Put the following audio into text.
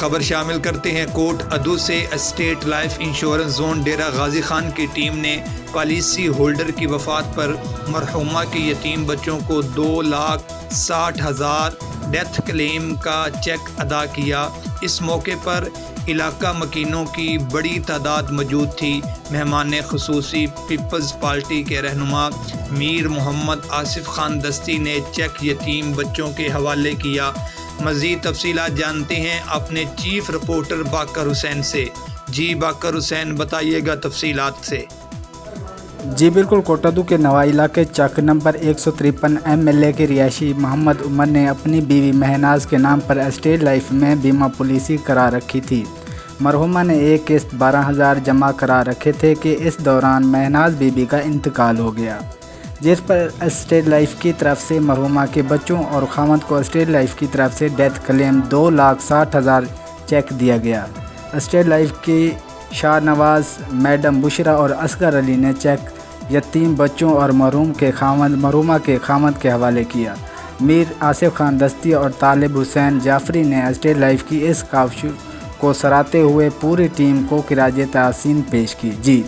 خبر شامل کرتے ہیں۔ کوٹ ادو سے state life insurance zone Dera Ghazi Khan کی ٹیم نے پالیسی ہولڈر کی وفات پر مرحومہ کے یتیم بچوں کو 2,60,000 ڈیتھ کلیم کا چیک ادا کیا۔ اس موقع پر علاقہ مکینوں کی بڑی تعداد موجود تھی۔ مہمان خصوصی پیپلز پارٹی کے رہنما میر محمد آصف خان دستی نے چیک یتیم بچوں کے حوالے کیا۔ مزید تفصیلات جانتے ہیں اپنے چیف رپورٹر باقر حسین سے۔ جی باقر حسین، بتائیے گا تفصیلات سے۔ جی بالکل، کوٹ ادو کے نوائی علاقے چک نمبر 153 MLA کے رہائشی محمد عمر نے اپنی بیوی مہناز کے نام پر اسٹیٹ لائف میں بیمہ پالیسی کرا رکھی تھی۔ مرحومہ نے ایک قسط 12,000 جمع کرا رکھے تھے کہ اس دوران مہناز بی بی کا انتقال ہو گیا، جس پر اسٹیٹ لائف کی طرف سے مرحومہ کے بچوں اور خاوند کو اسٹیٹ لائف کی طرف سے ڈیتھ کلیم 2,60,000 چیک دیا گیا۔ اسٹیٹ لائف کی شاہ نواز، میڈم بشرا اور اصغر علی نے چیک یتیم بچوں اور مرحومہ کے خاوند کے حوالے کیا۔ میر آصف خان دستی اور طالب حسین جعفری نے اسٹیٹ لائف کی اس کاوش کو سراہتے ہوئے پوری ٹیم کو خراج تحسین پیش کی۔ جی